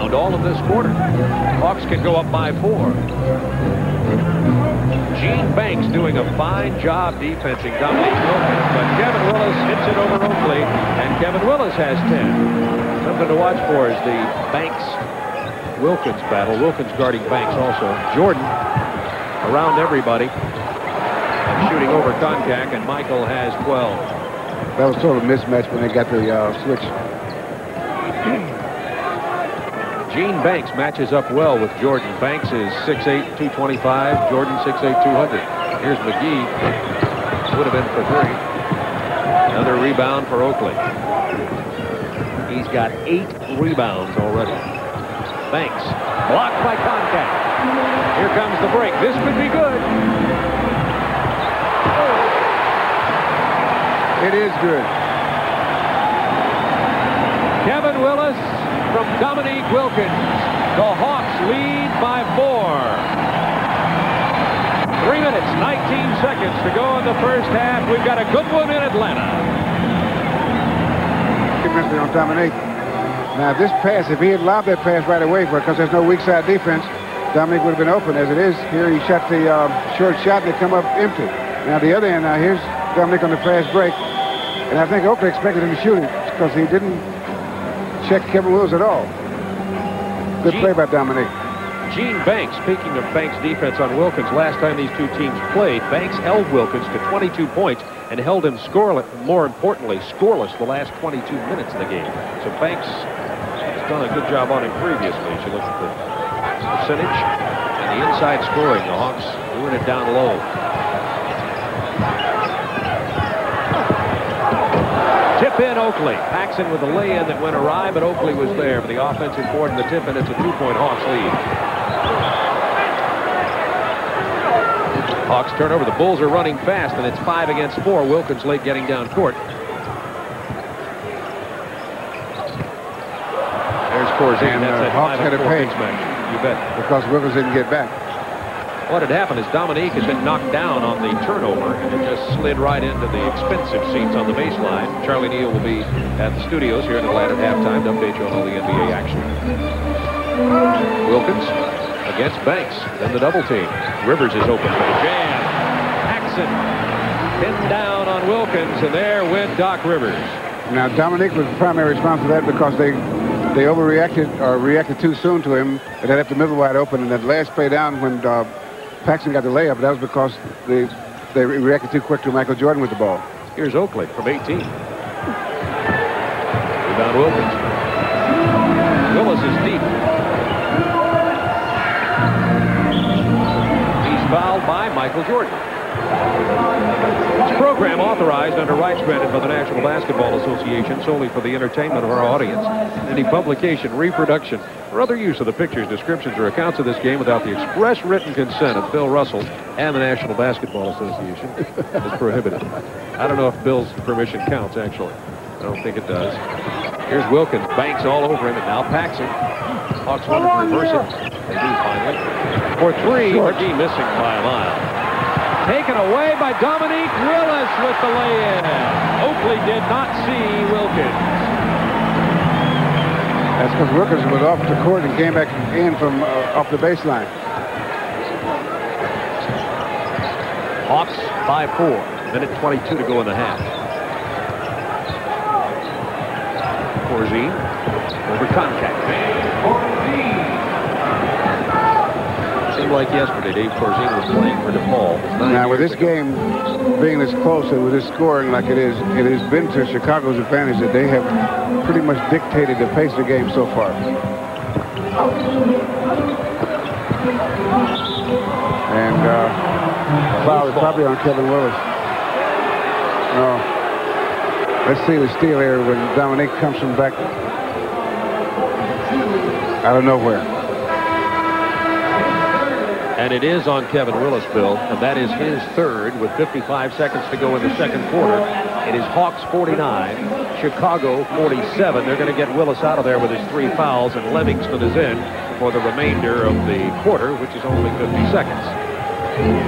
rebound all of this quarter. Hawks can go up by 4. Gene Banks doing a fine job defensing Dominique Wilkins, but Kevin Willis hits it over Oakley, and Kevin Willis has 10. Something to watch for is the Banks-Wilkins battle. Wilkins guarding Banks also. Jordan around everybody and shooting over contact, and Michael has 12. That was sort of a mismatch when they got the switch. Gene Banks matches up well with Jordan. Banks is 6'8", 225. Jordan 6'8", 200. Here's McGee. Would have been for 3. Another rebound for Oakley. He's got 8 rebounds already. Banks blocked by contact. Here comes the break. This could be good. It is good. Kevin Willis from Dominique Wilkins. The Hawks lead by 4. 3 minutes, 19 seconds to go in the first half. We've got a good one in Atlanta. On Dominique. Now this pass, if he had lobbed that pass right away, because there's no weak side defense, Dominique would have been open. As it is, here he shot the short shot and they come up empty. Now the other end, now here's Dominique on the fast break. And I think Oakley expected him to shoot it because he didn't check Kevin Willis at all. Good play by Dominique. Gene Banks, speaking of Banks' defense on Wilkins, last time these two teams played, Banks held Wilkins to 22 points and held him scoreless, more importantly, scoreless the last 22 minutes of the game. So Banks has done a good job on him previously. You should look at the percentage and the inside scoring. The Hawks doing it down low. Tip in Oakley. Paxson with a lay-in that went awry, but Oakley was there for the offensive board and the tip, and it's a 2-point Hawks lead. Hawks turnover. The Bulls are running fast, and it's 5 against 4. Wilkins late getting down court. There's Corzine. That's a Hawks had a pace match. You bet. Because Wilkins didn't get back. What had happened is Dominique has been knocked down on the turnover, and it just slid right into the expensive seats on the baseline. Charlie Neal will be at the studios here in Atlanta at halftime to update you on all the NBA action. Wilkins against Banks. Then the double team. Rivers is open for the jam. Paxson pinned down on Wilkins, and there went Doc Rivers. Now Dominique was the primary responsible for that because they overreacted or reacted too soon to him. They left the middle wide open, and that last play down when Paxson got the layup, that was because they reacted too quick to Michael Jordan with the ball. Here's Oakley from 18. Rebound Wilkins. Willis is deep. He's fouled by Michael Jordan. This program authorized under rights granted by the National Basketball Association solely for the entertainment of our audience. Any publication, reproduction, or other use of the pictures, descriptions, or accounts of this game without the express written consent of Bill Russell and the National Basketball Association is prohibited. I don't know if Bill's permission counts, actually. I don't think it does. Here's Wilkins. Banks all over him, and now Paxson. Hawks want to reverse it. They do finally. For 3, McGee missing by a mile. Taken away by Dominique Willis with the lay-in. Oakley did not see Wilkins. That's because Wilkins was off the court and came back in from off the baseline. Hawks by 4. Minute 22 to go in the half. Corzine over contact. Seemed like yesterday Dave Corzine was playing for DePaul. Now with this game being this close and with this scoring like it has been to Chicago's advantage that they have pretty much dictated the pace of the game so far. And foul is probably on Kevin Willis. No. Let's see the steal here when Dominique comes from back out of nowhere. And it is on Kevin Willis, Bill, and that is his third with 55 seconds to go in the second quarter. It is Hawks 49, Chicago 47. They're going to get Willis out of there with his 3 fouls, and Livingston is in for the remainder of the quarter, which is only 50 seconds.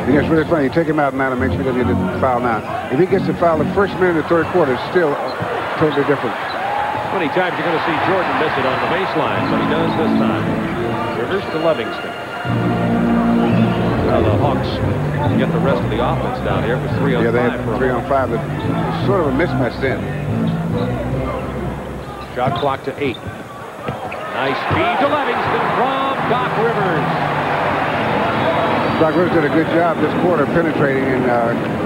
You know, it's really funny. You take him out now to make sure he doesn't get the foul now. If he gets the foul the first minute of the third quarter, it's still totally different. Many times you're going to see Jordan miss it on the baseline, but he does this time. Rivers to Livingston. Now the Hawks get the rest of the offense down here. It was 3 on 5. Yeah, they had 3 on 5. It's sort of a mismatch then. Shot clock to 8. Nice feed to Livingston from Doc Rivers. Doc Rivers did a good job this quarter penetrating and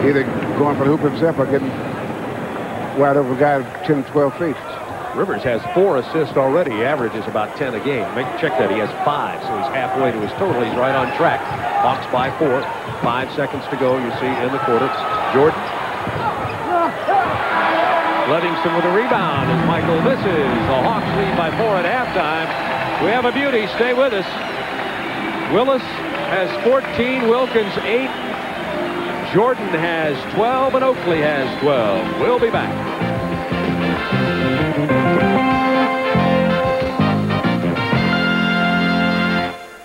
either going for the hoop himself or getting wide open guy 10, 12 feet. Rivers has 4 assists already. He averages about 10 a game. Check that. He has 5, so he's halfway to his total. He's right on track. Hawks by 4. 5 seconds to go, you see, in the quarter. Jordan. Livingston with a rebound as Michael misses. The Hawks lead by 4 at halftime. We have a beauty. Stay with us. Willis has 14. Wilkins 8. Jordan has 12 and Oakley has 12. We'll be back.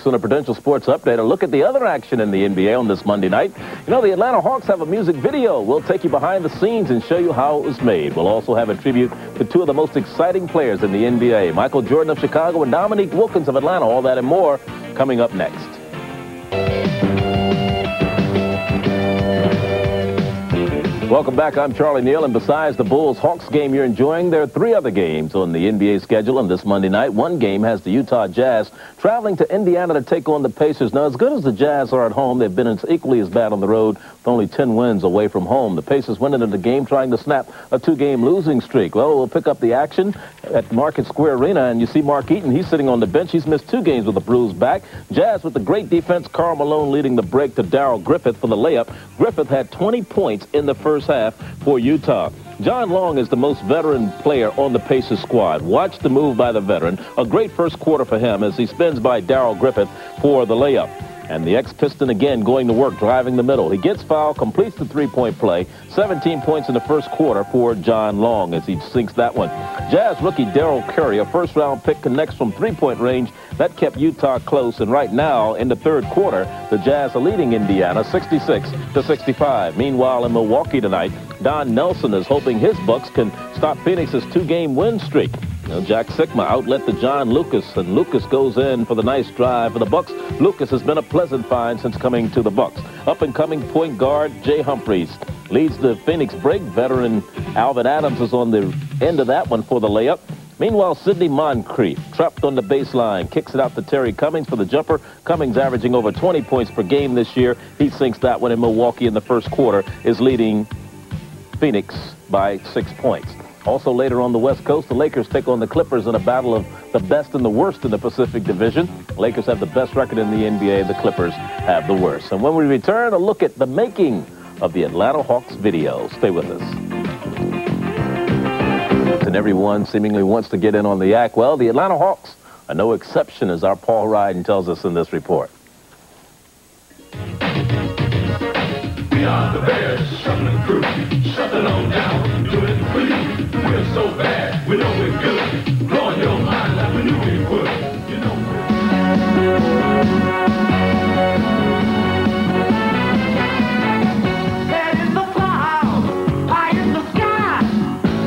On a Prudential Sports Update, a look at the other action in the NBA on this Monday night. You know, the Atlanta Hawks have a music video. We'll take you behind the scenes and show you how it was made. We'll also have a tribute to 2 of the most exciting players in the NBA, Michael Jordan of Chicago and Dominique Wilkins of Atlanta. All that and more coming up next. Welcome back. I'm Charlie Neal, and besides the Bulls-Hawks game you're enjoying, there are 3 other games on the NBA schedule on this Monday night. One game has the Utah Jazz traveling to Indiana to take on the Pacers. Now, as good as the Jazz are at home, they've been equally as bad on the road with only 10 wins away from home. The Pacers went into the game trying to snap a 2-game losing streak. Well, we'll pick up the action at Market Square Arena, and you see Mark Eaton. He's sitting on the bench. He's missed 2 games with a bruised back. Jazz with the great defense. Karl Malone leading the break to Darrell Griffith for the layup. Griffith had 20 points in the first half for Utah. John Long is the most veteran player on the Pacers squad. Watch the move by the veteran. A great first quarter for him as he spins by Darrell Griffith for the layup. And the ex-Piston again going to work, driving the middle. He gets fouled, completes the 3-point play. 17 points in the first quarter for John Long as he sinks that one. Jazz rookie Daryl Curry, a first-round pick, connects from 3-point range. That kept Utah close. And right now, in the third quarter, the Jazz are leading Indiana 66-65. Meanwhile, in Milwaukee tonight, Don Nelson is hoping his Bucks can stop Phoenix's 2-game win streak. Now, Jack Sikma outlet to John Lucas, and Lucas goes in for the nice drive for the Bucks. Lucas has been a pleasant find since coming to the Bucks. Up-and-coming point guard Jay Humphries leads the Phoenix break. Veteran Alvin Adams is on the end of that one for the layup. Meanwhile, Sidney Moncrief, trapped on the baseline, kicks it out to Terry Cummings for the jumper. Cummings averaging over 20 points per game this year. He sinks that one in Milwaukee in the first quarter, is leading Phoenix by 6 points. Also later on the West Coast, the Lakers take on the Clippers in a battle of the best and the worst in the Pacific Division. The Lakers have the best record in the NBA. The Clippers have the worst. And when we return, a look at the making of the Atlanta Hawks video. Stay with us. And everyone seemingly wants to get in on the act. Well, the Atlanta Hawks are no exception, as our Paul Ryden tells us in this report. We are the Bears, shuffling crew, shuffling on down, doing it for you. We're so bad, we know we're good, blowing your mind like we knew we would, you know. Head in the clouds, high in the sky,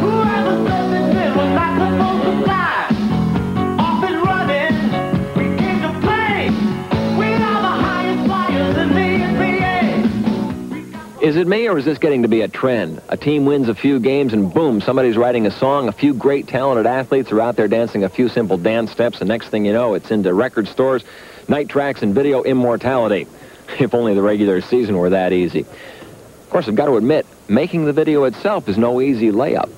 whoever says this river's not supposed to fly. Off and running, we came to play, we are the highest flyers in the NBA. Is it me, or is this getting to be a trend? A team wins a few games and boom, somebody's writing a song. A few great talented athletes are out there dancing a few simple dance steps, and next thing you know, it's into record stores, night tracks, and video immortality. If only the regular season were that easy. Of course, I've got to admit, making the video itself is no easy layup.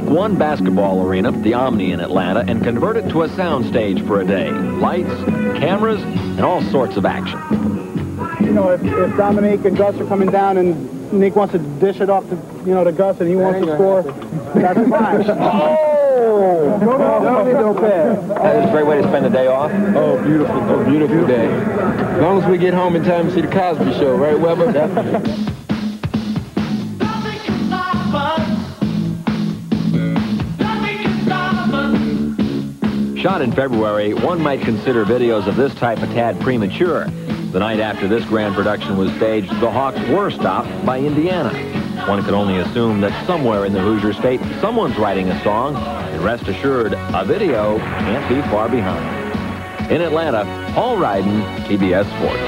One basketball arena, the Omni in Atlanta, and convert it to a soundstage for a day. Lights, cameras, and all sorts of action. You know, if Dominique and Gus are coming down and Nick wants to dish it off to, to Gus and he wants to score, that's fine. Oh! Don't pass. That is a great way to spend the day off. Oh, beautiful. Oh, beautiful day. As long as we get home in time to see the Cosby Show, right, Weber? Definitely. Shot in February, one might consider videos of this type a tad premature. The night after this grand production was staged, the Hawks were stopped by Indiana. One could only assume that somewhere in the Hoosier state, someone's writing a song, and rest assured, a video can't be far behind. In Atlanta, Paul Ryden, TBS Sports.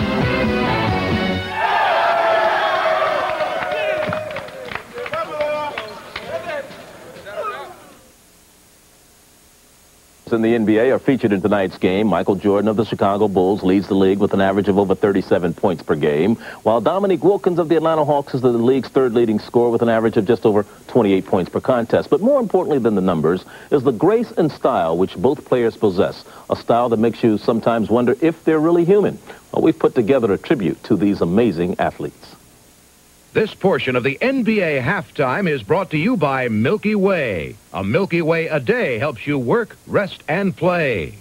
In the NBA are featured in tonight's game. Michael Jordan of the Chicago Bulls leads the league with an average of over 37 points per game, while Dominique Wilkins of the Atlanta Hawks is the league's third leading scorer with an average of just over 28 points per contest. But more importantly than the numbers is the grace and style which both players possess, a style that makes you sometimes wonder if they're really human. Well, we've put together a tribute to these amazing athletes. This portion of the NBA Halftime is brought to you by Milky Way. A Milky Way a day helps you work, rest, and play.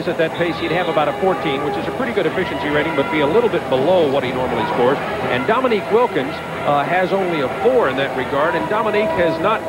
At that pace, he'd have about a 14, which is a pretty good efficiency rating, but be a little bit below what he normally scores. And Dominique Wilkins has only a 4 in that regard, and Dominique has not,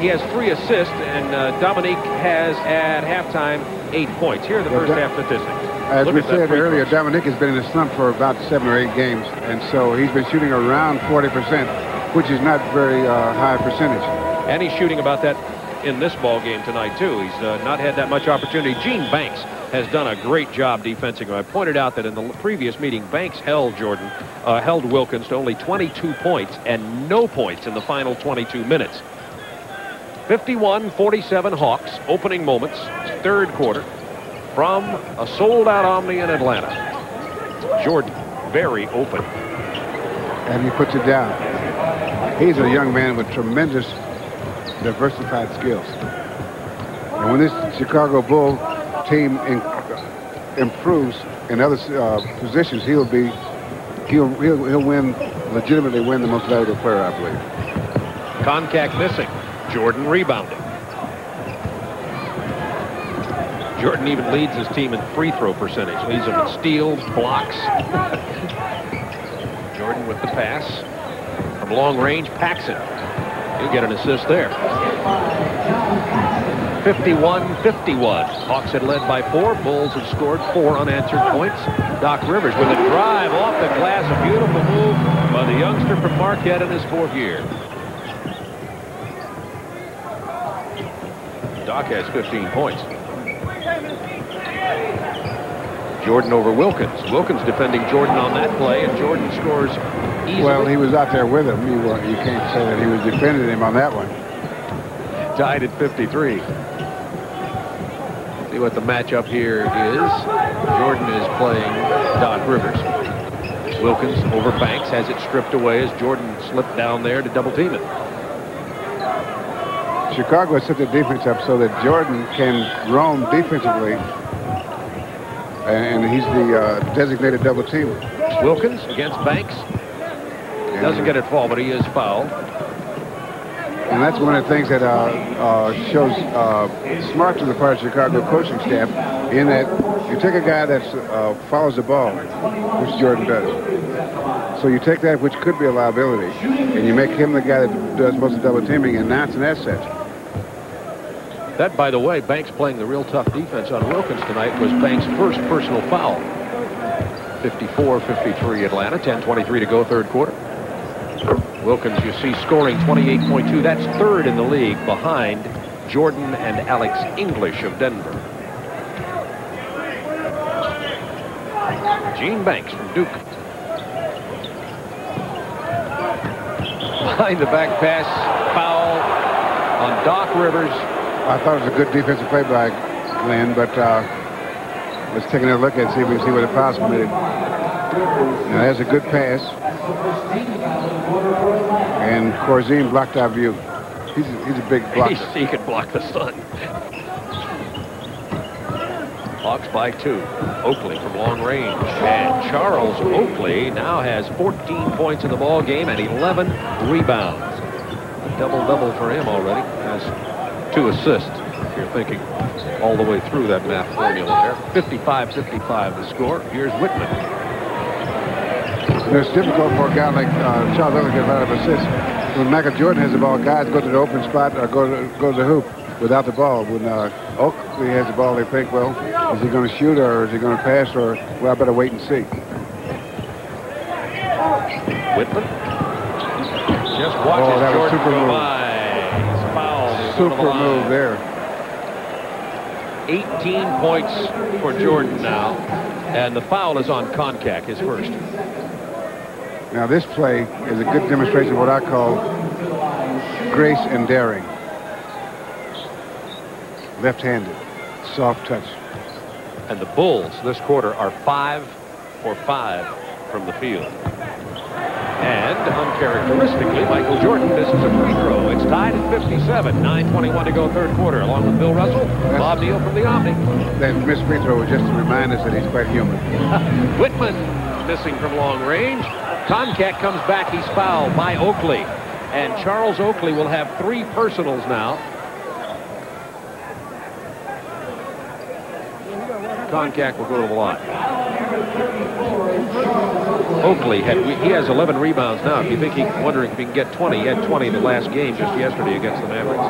he has 3 assists, and Dominique has at halftime 8 points. Here are the first half statistics. As we said earlier, Dominique has been in a slump for about 7 or 8 games, and so he's been shooting around 40%, which is not very high percentage. And he's shooting about that in this ball game tonight too. He's not had that much opportunity. Gene Banks has done a great job defensing. I pointed out that in the previous meeting, Banks held Wilkins to only 22 points and no points in the final 22 minutes. 51-47 Hawks, opening moments, third quarter, from a sold-out Omni in Atlanta. Jordan, very open. And he puts it down. He's a young man with tremendous diversified skills. And when this Chicago Bull team improves in other positions, he'll win, legitimately win the most valuable player, I believe. Contact missing. Jordan rebounding. Jordan even leads his team in free throw percentage. Leads them in steals, blocks. Jordan with the pass. From long range, Paxson. He'll get an assist there. 51-51. Hawks had led by 4. Bulls had scored 4 unanswered points. Doc Rivers with a drive off the glass. A beautiful move by the youngster from Marquette in his 4th year. Doc has 15 points. Jordan over Wilkins. Wilkins defending Jordan on that play, and Jordan scores easily. Well, he was out there with him. You can't say that he was defending him on that one. Tied at 53. See what the matchup here is. Jordan is playing Doc Rivers. Wilkins over Banks, has it stripped away as Jordan slipped down there to double team it. Chicago has set the defense up so that Jordan can roam defensively, and he's the designated double teamer. Wilkins against Banks. Doesn't get it fall, but he is fouled. And that's one of the things that shows smart to the part of Chicago coaching staff, in that you take a guy that follows the ball, which Jordan does. So you take that, which could be a liability, and you make him the guy that does most of the double teaming, and now it's an asset. That, by the way, Banks playing the real tough defense on Wilkins tonight, was Banks' first personal foul. 54-53 Atlanta, 10:23 to go, third quarter. Wilkins, you see, scoring 28.2. That's third in the league behind Jordan and Alex English of Denver. Gene Banks from Duke. Behind the back pass, foul on Doc Rivers. I thought it was a good defensive play by Glenn, but let's take another look at it, see if we can see what the foul's committed. Now, there's a good pass. And Corzine blocked our view. He's a big blocker. He could block the sun. Hawks by 2. Oakley from long range. And Charles Oakley now has 14 points in the ball game and 11 rebounds. A double-double for him already. Has 2 assists, if you're thinking all the way through that math formula there. 55-55 the score. Here's Whitman. It's difficult for a guy like Charles Oakley to get a lot of assists. When Michael Jordan has the ball, guys go to the open spot or go to the hoop without the ball. When Oakley has the ball, they think, well, is he going to shoot or is he going to pass, or, well, I better wait and see. Whitman just watches that was Jordan super go move. by. He's fouled. He's Super over the line. move there. 18 points for Jordan now, and the foul is on Koncak, his first. Now, this play is a good demonstration of what I call grace and daring. Left-handed, soft touch. And the Bulls this quarter are 5 for 5 from the field. And uncharacteristically, Michael Jordan misses a free throw. It's tied at 57. 9:21 to go, third quarter. Along with Bill Russell, Bob Neal from the Omni. That missed free throw was just to remind us that he's quite human. Whitman missing from long range. Koncak comes back. He's fouled by Oakley. And Charles Oakley will have 3 personals now. Koncak will go to the line. Oakley he has 11 rebounds now. If you think wondering if he can get 20, he had 20 in the last game just yesterday against the Mavericks.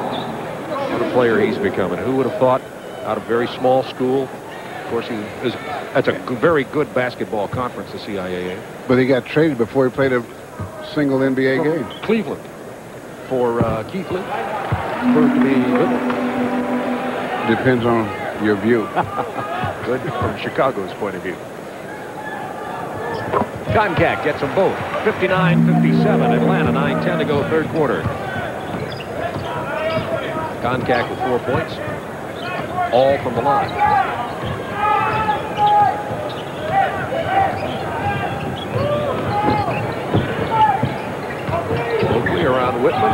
What a player he's becoming. Who would have thought, out of very small school? Of course, that's a very good basketball conference, the CIAA. But he got traded before he played a single NBA game. Cleveland for Keith Lee. Proved to be good. Depends on your view. Good from Chicago's point of view. Koncak gets them both. 59-57. Atlanta, 9:10 to go, third quarter. Koncak with 4 points. All from the line. Oakley around Whitman.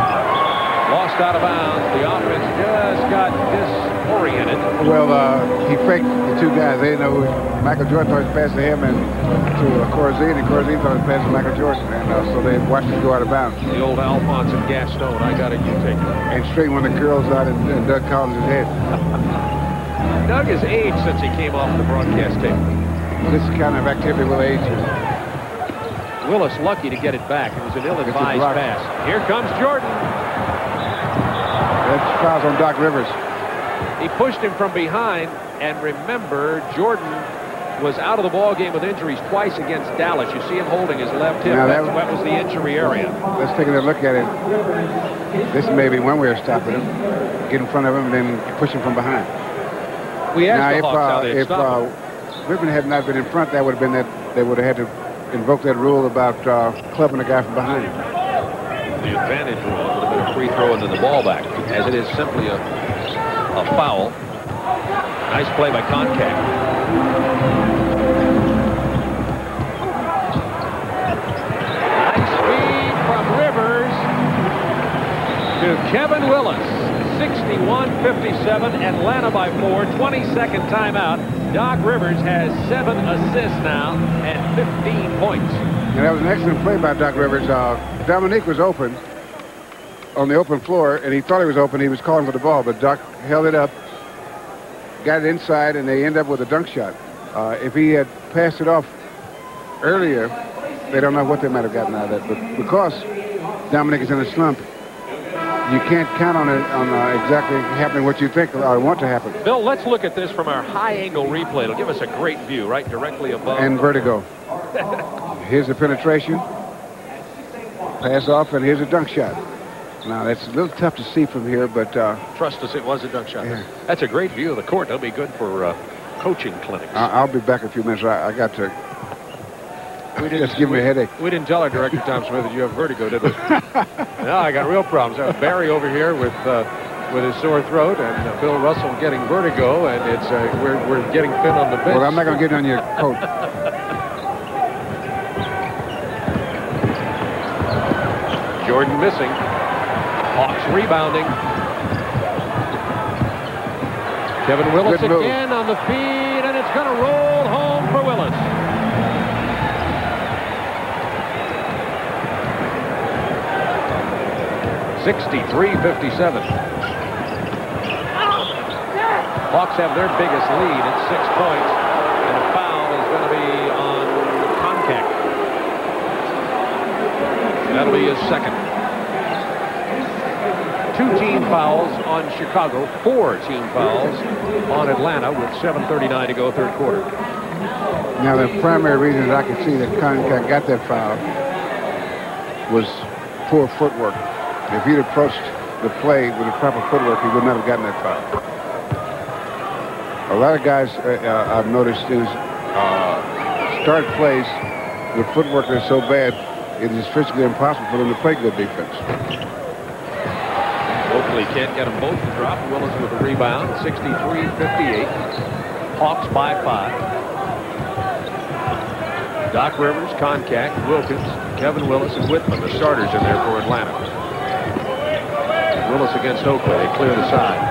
Lost out of bounds. The offense just got disoriented. Well, he faked the 2 guys. They didn't know who. Michael Jordan thought he was passing him and to Corzine, and Corzine thought he was passing Michael Jordan. And so they watched him go out of bounds. The old Alphonse and Gaston. I got it, you take it. And straightened one of the girls out and Doug Collins's head. Doug has aged since he came off the broadcast tape. This kind of activity will age you. Willis lucky to get it back. It was an ill-advised pass. Here comes Jordan. That's fouls on Doc Rivers. He pushed him from behind, and remember, Jordan was out of the ball game with injuries twice against Dallas. You see him holding his left hip. Now that was the injury area. Let's take a look at it. This may be one way of stopping him. Get in front of him and then push him from behind. We asked now, the Hawks how they'd if stop him. Whitman had not been in front, that would have been that they would have had to invoke that rule about clubbing a guy from behind. The advantage rule would have been a free throw into the ball back, as it is simply a foul. Nice play by Koncak. Nice speed from Rivers to Kevin Willis. 61-57, Atlanta by 4. 22nd timeout. Doc Rivers has 7 assists now and 15 points. And that was an excellent play by Doc Rivers. Dominique was open on the open floor, and he thought he was open. He was calling for the ball, but Doc held it up, got it inside, and they end up with a dunk shot. If he had passed it off earlier, they don't know what they might have gotten out of that. But because Dominique is in a slump, you can't count on it exactly happening what you think or want to happen. Bill, let's look at this from our high-angle replay. It'll give us a great view, right, directly above. And vertigo. Here's the penetration. Pass off, and here's a dunk shot. Now, that's a little tough to see from here, but... trust us, it was a dunk shot. Yeah. That's a great view of the court. That'll be good for coaching clinics. I'll be back in a few minutes. I got to... Just give me a headache. We didn't tell our director, Tom Smith, that you have vertigo, did we? No, I got real problems. I have Barry over here with his sore throat, and Bill Russell getting vertigo, and it's we're getting thin on the bench. Well, I'm not going to get on your coat. Jordan missing. Hawks rebounding. Kevin Willis again on the feed, and it's going to roll home for Willis. 63-57. Hawks have their biggest lead at 6 points, and a foul is going to be on Koncak. That'll be his second. 2 team fouls on Chicago, 4 team fouls on Atlanta with 7:39 to go, third quarter. Now, the primary reason that I could see that Koncak got that foul was poor footwork. If he'd approached the play with the proper footwork, he would not have gotten that foul. A lot of guys I've noticed is start plays with footwork that's so bad, it is physically impossible for them to play good defense. Oakley can't get them both to drop. Willis with a rebound, 63-58. Hawks by 5. Doc Rivers, Koncak, Wilkins, Kevin Willis, and Whitman, the starters in there for Atlanta. Willis against Oakley. They clear the side.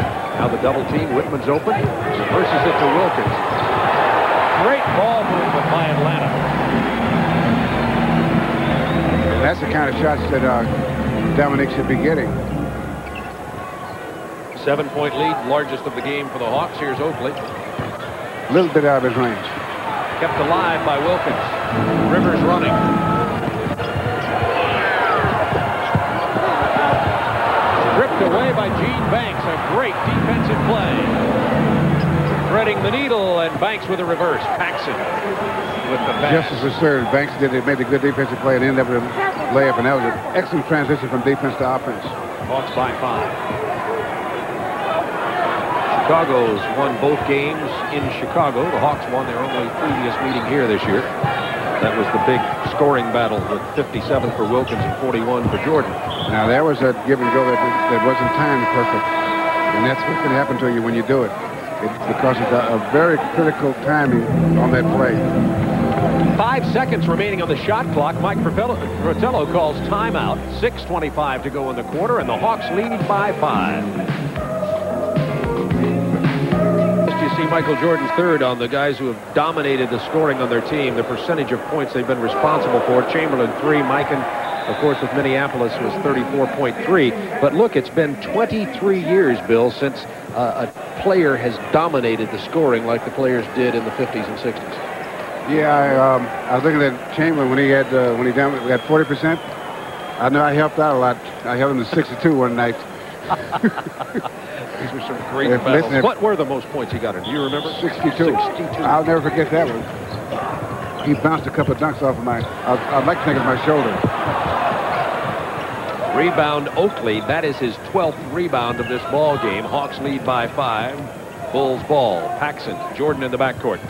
Now the double team. Whitman's open. Reverses it to Wilkins. Great ball movement by Atlanta. That's the kind of shots that Dominique should be getting. 7-point lead, largest of the game for the Hawks. Here's Oakley. A little bit out of his range. Kept alive by Wilkins. Rivers running. Stripped away by Gene Banks. A great defensive play. Threading the needle, and Banks with a reverse. Paxson with the pass. Just as the third, Banks made a good defensive play and ended up with a layup, and that was an excellent transition from defense to offense. Hawks by 5. Chicago's won both games in Chicago. The Hawks won their only previous meeting here this year. That was the big scoring battle with 57 for Wilkins and 41 for Jordan. Now, there was a give and go that wasn't timed perfect. And that's what can happen to you when you do it. Because it's a very critical timing on that play. 5 seconds remaining on the shot clock. Mike Fratello calls timeout. 6:25 to go in the quarter, and the Hawks lead by 5. You see Michael Jordan's third on the guys who have dominated the scoring on their team, the percentage of points they've been responsible for. Chamberlain 3, Mikan, of course, with Minneapolis was 34.3. But look, it's been 23 years, Bill, since a player has dominated the scoring like the players did in the 50s and 60s. Yeah, I was looking at Chamberlain when he had 40%. I know I helped out a lot. I held him to 62 one night. These were some great battles. What were the most points he got in? Do you remember? 62. I'll never forget that one. He bounced a couple of dunks off of I'd like to think of my shoulder. Rebound Oakley. That is his 12th rebound of this ball game. Hawks lead by 5. Bulls ball. Paxson. Jordan in the backcourt.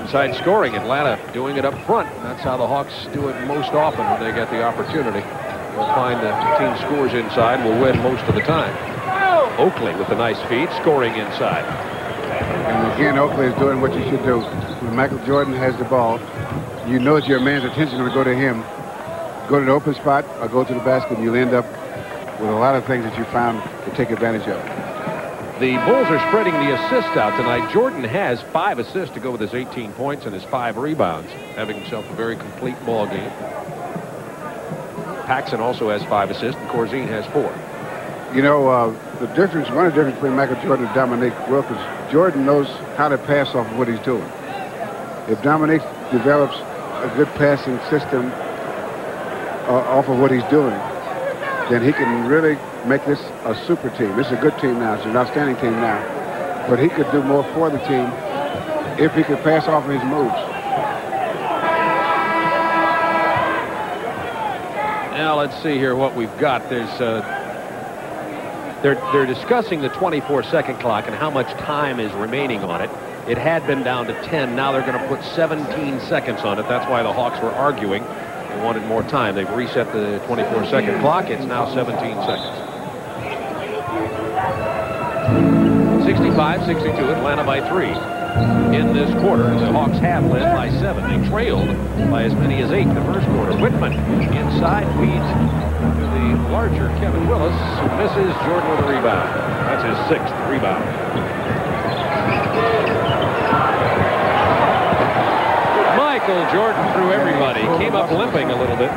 inside scoring. Atlanta doing it up front. That's how the Hawks do it most often when they get the opportunity. They'll find the team scores inside will win most of the time. Oakley with a nice feed, scoring inside. And again, Oakley is doing what you should do. When Michael Jordan has the ball, you know it's your man's attention going to go to him. Go to the open spot or go to the basket, and you'll end up with a lot of things that you found to take advantage of. The Bulls are spreading the assists out tonight. Jordan has 5 assists to go with his 18 points and his 5 rebounds, having himself a very complete ball game. Paxson also has 5 assists, and Corzine has 4. You know, one of the difference between Michael Jordan and Dominique Wilkins, Jordan knows how to pass off of what he's doing. If Dominique develops a good passing system off of what he's doing, then he can really make this a super team. This is a good team now. It's an outstanding team now. But he could do more for the team if he could pass off of his moves. Now let's see here what we've got. There's they're discussing the 24-second clock and how much time is remaining on it. It had been down to 10. Now they're going to put 17 seconds on it. That's why the Hawks were arguing. They wanted more time. They've reset the 24-second clock. It's now 17 seconds. 65-62, Atlanta by 3. In this quarter, the Hawks have led by 7. They trailed by as many as 8 in the first quarter. Whitman inside feeds to the larger Kevin Willis, who misses. Jordan with a rebound. That's his 6th rebound. Michael Jordan threw everybody. Came up limping a little bit.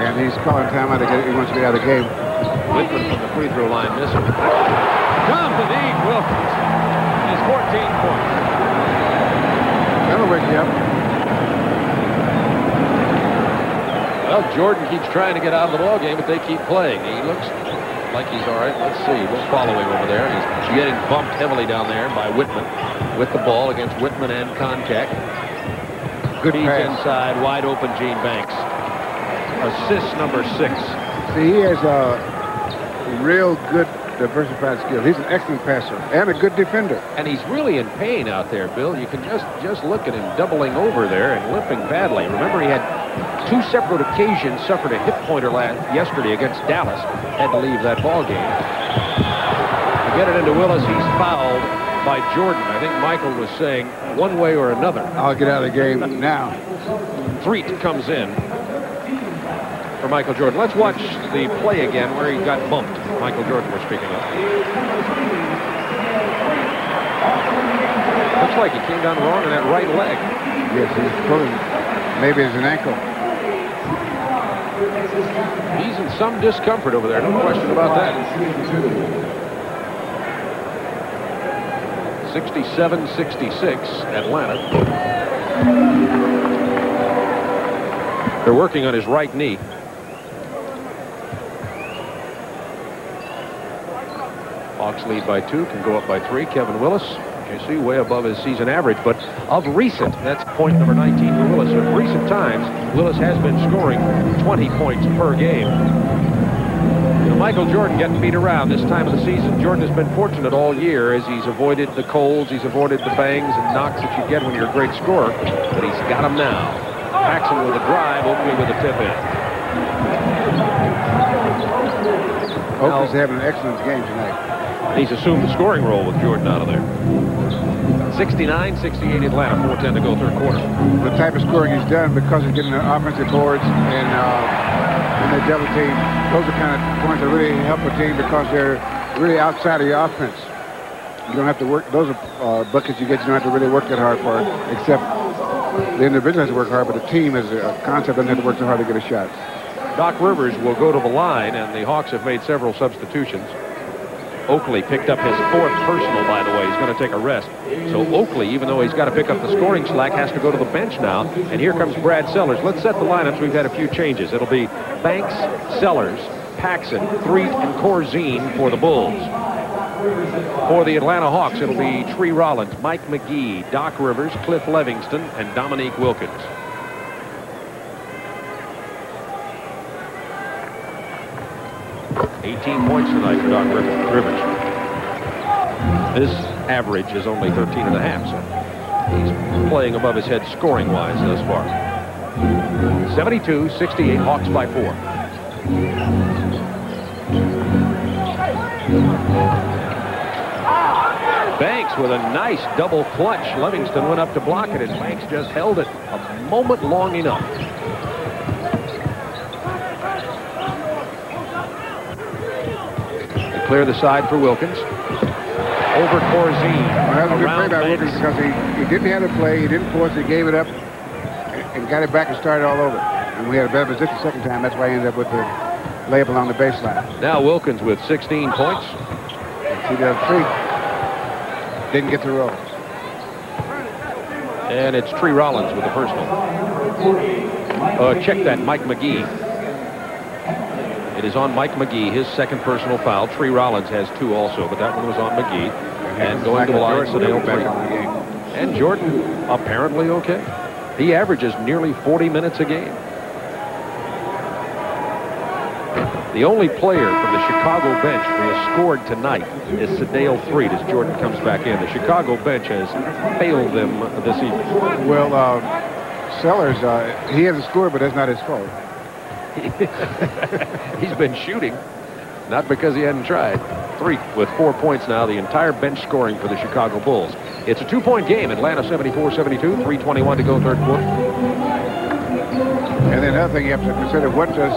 And he's calling time out. He wants to get out of the game. Whitman from the free throw line missing. Dominique Wilkins. His 14 points. That'll wake you up. Well, Jordan keeps trying to get out of the ball game, but they keep playing. He looks like he's all right. Let's see. We'll follow him over there. He's getting bumped heavily down there by Whitman with the ball against Whitman and Koncak. Good Feeds pass. inside, wide open Gene Banks. Assist number 6. See, he has a real good diversified skill. He's an excellent passer and a good defender. And he's really in pain out there, Bill. You can just look at him doubling over there and limping badly. Remember, he had 2 separate occasions suffered a hip pointer yesterday against Dallas. Had to leave that ball game. To get it into Willis, he's fouled by Jordan. I think Michael was saying one way or another. I'll get out of the game now. Threet comes in for Michael Jordan. Let's watch the play again where he got bumped. Michael Jordan, we're speaking of. Looks like he came down wrong on that right leg. Yes, he's pulling. Maybe it's an ankle. He's in some discomfort over there, no question about that. 67-66, Atlanta. They're working on his right knee. Hawks lead by 2, can go up by 3. Kevin Willis, you see, way above his season average. But of recent, that's point number 19 for Willis. Of recent times, Willis has been scoring 20 points per game. You know, Michael Jordan getting beat around this time of the season. Jordan has been fortunate all year as he's avoided the colds, he's avoided the bangs and knocks that you get when you're a great scorer. But he's got them now. Paxson with a drive, Oakley with a tip in. Oakley's having an excellent game tonight. He's assumed the scoring role with Jordan out of there. 69-68 Atlanta, 4:10 to go, third quarter. The type of scoring he's done because he's getting the offensive boards and in the double team, those are kind of points that really help a team because they're really outside of your offense. You don't have to work. Those are buckets you get. You don't have to really work that hard for it, except the individual has to work hard, but the team as a concept doesn't have to work so hard to get a shot. Doc Rivers will go to the line, and the Hawks have made several substitutions. Oakley picked up his 4th personal, by the way. He's going to take a rest. So Oakley, even though he's got to pick up the scoring slack, has to go to the bench now. And here comes Brad Sellers. Let's set the lineups. We've had a few changes. It'll be Banks, Sellers, Paxson, Threet, and Corzine for the Bulls. For the Atlanta Hawks, it'll be Tree Rollins, Mike McGee, Doc Rivers, Cliff Livingston, and Dominique Wilkins. .18 points tonight for Doc Rivers. This average is only 13.5. So he's playing above his head scoring-wise thus far. 72-68, Hawks by 4. Banks with a nice double clutch. Livingston went up to block it, and Banks just held it a moment long enough. They clear the side for Wilkins. Over Corzine. Well, that was a good play by Banks. Wilkins because he didn't have to play, he didn't force it, he gave it up, and got it back and started all over. And we had a better position the second time. That's why he ended up with the layup along the baseline. Now Wilkins with 16 points. See the other 3. Didn't get the roll. And it's Tree Rollins with the personal. Check that, Mike McGee. It is on Mike McGee, his second personal foul. Tree Rollins has 2 also, but that one was on McGee. And going to the line, Sedale back on the game. And Jordan apparently okay. He averages nearly 40 minutes a game. The only player from the Chicago bench who has scored tonight is Sedale Threet as Jordan comes back in. The Chicago bench has failed them this evening. Well, Sellers, he hasn't scored, but that's not his fault. He's been shooting, not because he hadn't tried. Threet with 4 points now, the entire bench scoring for the Chicago Bulls. It's a 2-point game. Atlanta 74-72, 3:21 to go, third quarter. And then another thing you have to consider, what does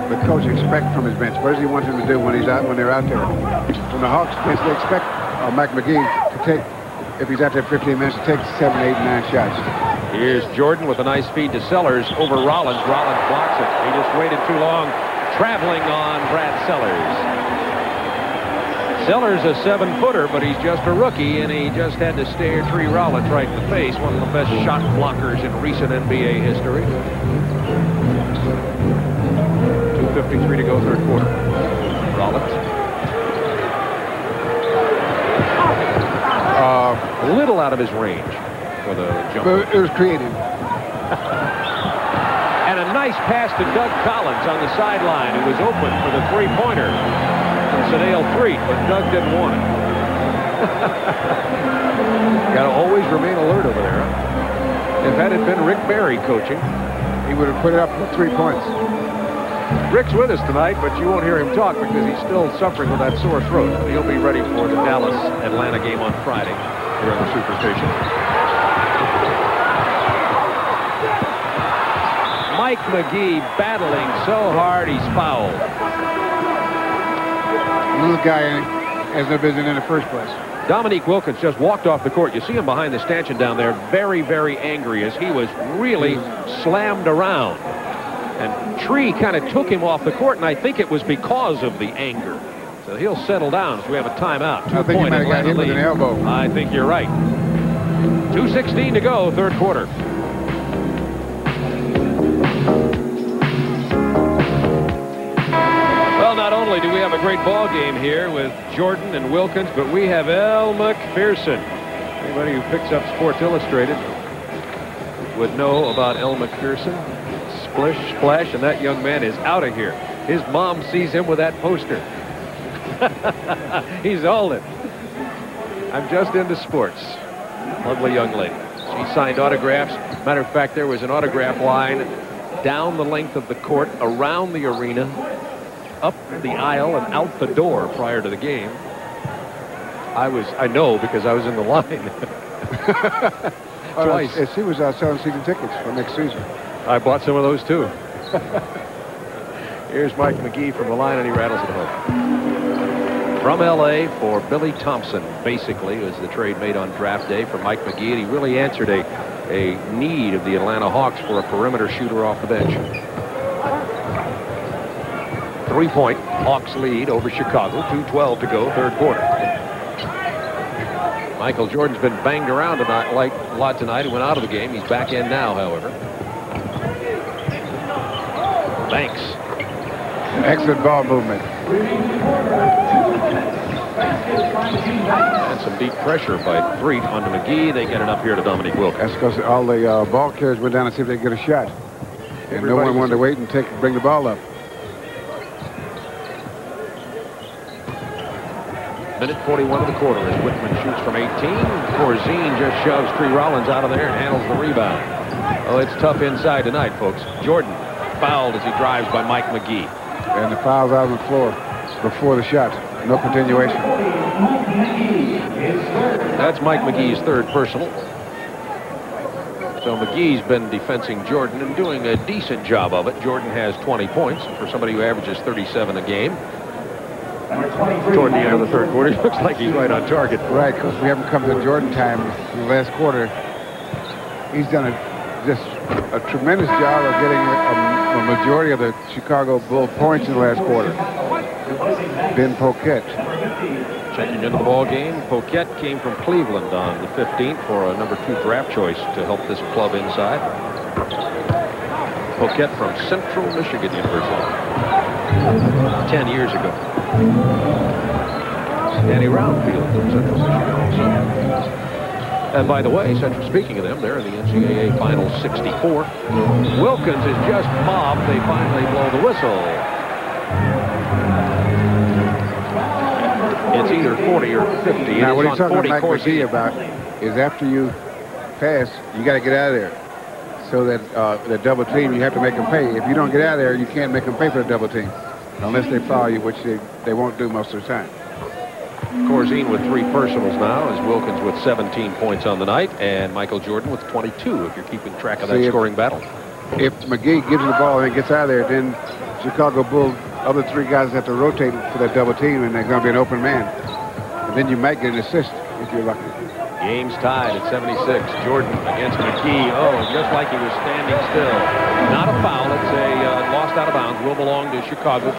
the coach expect from his bench? What does he want him to do when they're out there? From the Hawks bench, they expect Mike McGee to take, if he's out there 15 minutes, to take 7, 8, 9 shots. Here's Jordan with a nice feed to Sellers over Rollins. Rollins blocks it. He just waited too long, traveling on Brad Sellers. Sellers a 7-footer, but he's just a rookie, and he just had to stare Tree Rollins right in the face, one of the best shot blockers in recent NBA history. 2:53 to go, third quarter. Rollins. A little out of his range for the jumper. It was creative. And a nice pass to Doug Collins on the sideline, who was open for the three-pointer. Sedale Threet, but Doug didn't want it. Got to always remain alert over there. If that had been Rick Barry coaching, he would have put it up for 3 points. Rick's with us tonight, but you won't hear him talk because he's still suffering with that sore throat. He'll be ready for the Dallas-Atlanta game on Friday here on the Superstation. Mike McGee battling so hard he's fouled. Little guy has no business in the first place. Dominique Wilkins just walked off the court. You see him behind the stanchion down there, very, very angry as he was really slammed around. And Tree kind of took him off the court, and I think it was because of the anger. So he'll settle down as we have a timeout. I think he might have got hit with an elbow. I think you're right. 2:16 to go, third quarter. Well, not only do we have a great ball game here with Jordan and Wilkins, but we have Elle Macpherson. Anybody who picks up Sports Illustrated would know about Elle Macpherson. Splish, splash, and that young man is out of here. His mom sees him with that poster. He's all in. I'm just into sports. Lovely young lady. She signed autographs. Matter of fact, there was an autograph line down the length of the court, around the arena, up the aisle, and out the door prior to the game. I know because I was in the line. Twice. She was selling season tickets for next season. I bought some of those too. Here's Mike McGee from the line, and he rattles it home. From L.A. for Billy Thompson, basically, was the trade made on draft day for Mike McGee, and he really answered a need of the Atlanta Hawks for a perimeter shooter off the bench. 3-point Hawks lead over Chicago. 2:12 to go, third quarter. Michael Jordan's been banged around tonight, a lot tonight. He went out of the game. He's back in now, however. Banks. Excellent ball movement. And some deep pressure by Threet onto McGee. They get it up here to Dominique Wilkins. That's because all the ball carriers went down to see if they could get a shot. And no one wanted to wait and bring the ball up. Minute 41 of the quarter as Whitman shoots from 18. Corzine just shoves Tree Rollins out of there and handles the rebound. Oh, it's tough inside tonight, folks. Jordan fouled as he drives by Mike McGee. And the foul's out on the floor before the shot. No continuation. That's Mike McGee's third personal. So McGee's been defending Jordan and doing a decent job of it. Jordan has 20 points for somebody who averages 37 a game. Toward the end of the third quarter, it looks like he's right on target. Right, because we haven't come to Jordan time in the last quarter. He's done just a tremendous job of getting a majority of the Chicago Bull points in the last quarter. Ben Poquette. Checking into the ball game, Poquette came from Cleveland on the 15th for a number 2 draft choice to help this club inside. Poquette from Central Michigan University. 10 years ago. Danny Roundfield from Central Michigan also. And by the way, speaking of them, they're in the NCAA Final 64. Wilkins is just mobbed. They finally blow the whistle. It's either 40 or 50. Now, what he's talking to Mike McGee about is after you pass, you got to get out of there. So that the double team, you have to make them pay. If you don't get out of there, you can't make them pay for the double team. Unless they foul you, which they won't do most of the time. Corzine with 3 personals now, as Wilkins with 17 points on the night, and Michael Jordan with 22, if you're keeping track of that scoring battle. If McGee gives him the ball and gets out of there, then Chicago Bulls, other 3 guys have to rotate for that double team, and they're going to be an open man. And then you might get an assist if you're lucky. Game's tied at 76. Jordan against McGee. Oh, just like he was standing still. Not a foul. It's a lost out of bounds. Will belong to Chicago.